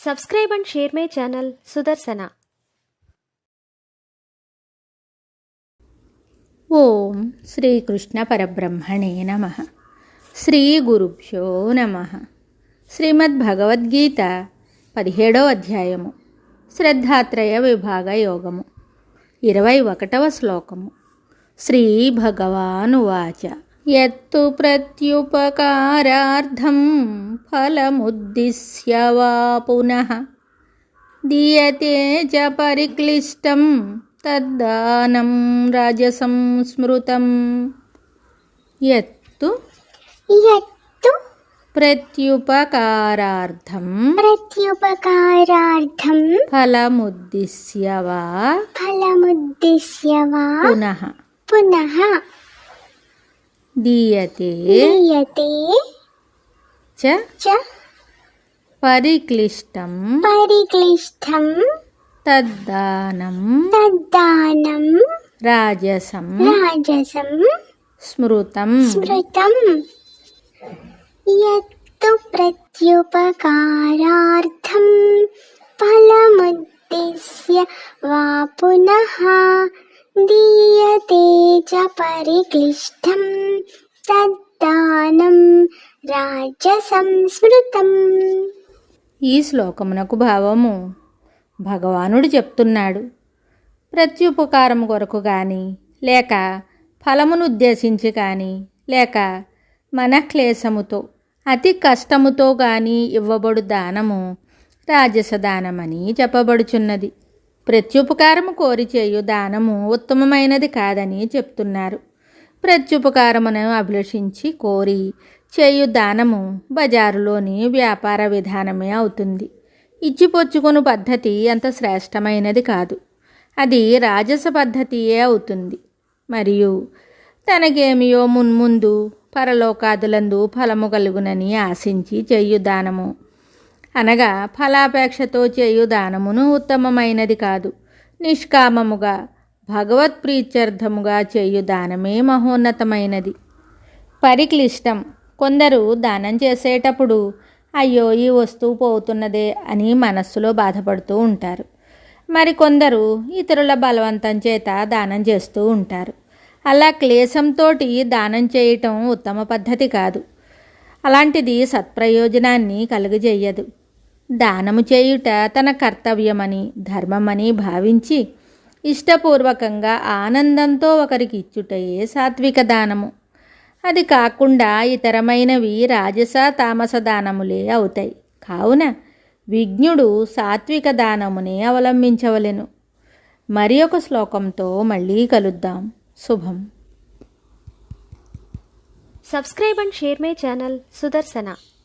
Subscribe and share my channel Sudarsana. ఓం శ్రీకృష్ణ పరబ్రహ్మణే నమః. శ్రీ గురుభ్యో నమః. శ్రీమద్భగవద్గీత 17వ అధ్యాయము శ్రద్ధాత్రయ విభాగ యోగము 21వ శ్లోకము. శ్రీ భగవానువాచ యత్తు ప్రత్యుపకారార్థం ఫలముద్దిశ్య వా పునః దీయతే చ పరిక్లిష్టం తద్దానం రాజసం స్మృతం. యత్తు ప్రత్యుపకారార్థం ఫలముద్దిశ్య వా పునః దీయతే చ పరిక్లిష్టం తద్దానం రాజసం స్మృతం. యత్తు ప్రత్యుపకారార్థం ఫలముద్దిశ్య వా పునః దీయతే చ పరిక్లిష్టం తద్దానం రాజసం స్మృతం. ఈ శ్లోకమునకు భావము భగవానుడు చెప్తున్నాడు. ప్రత్యుపకారం కొరకు కానీ లేక ఫలమును ఉద్దేశించి కానీ లేక మనక్లేశముతో అతి కష్టముతో కానీ ఇవ్వబడు దానము రాజసదానమని చెప్పబడుచున్నది. ప్రత్యుపకారము కోరి చేయు దానము ఉత్తమమైనది కాదని చెప్తున్నారు. ప్రత్యుపకారమును అభిలషించి కోరి చేయు దానము బజారులోని వ్యాపార విధానమే అవుతుంది. ఇచ్చిపుచ్చుకుని పద్ధతి అంత శ్రేష్టమైనది కాదు. అది రాజస పద్ధతియే అవుతుంది. మరియు తనకేమియో మున్ముందు పరలోకాదులందు ఫలము కలుగునని ఆశించి చేయు దానము అనగా ఫలాపేక్షతో చేయు దానమును ఉత్తమమైనది కాదు. నిష్కామముగా భగవత్ప్రీత్యర్థముగా చేయు దానమే మహోన్నతమైనది. పరిక్లిష్టం. కొందరు దానం చేసేటప్పుడు అయ్యో ఈ వస్తువు పోతున్నదే అని మనస్సులో బాధపడుతూ ఉంటారు. మరికొందరు ఇతరుల బలవంతం చేత దానం చేస్తూ ఉంటారు. అలా క్లేశంతో దానం చేయటం ఉత్తమ పద్ధతి కాదు. అలాంటిది సత్ప్రయోజనాన్ని కలుగజేయదు. దానము చేయుట తన కర్తవ్యమని ధర్మమని భావించి ఇష్టపూర్వకంగా ఆనందంతో ఒకరికి ఇచ్చుటయే సాత్విక దానము. అది కాకుండా ఇతరమైనవి రాజస తామస దానములే అవుతాయి. కావున విజ్ఞుడు సాత్విక దానమునే అవలంబించవలెను. మరి ఒక శ్లోకంతో మళ్ళీ కలుద్దాం. శుభం. Subscribe and share my channel Sudarsana.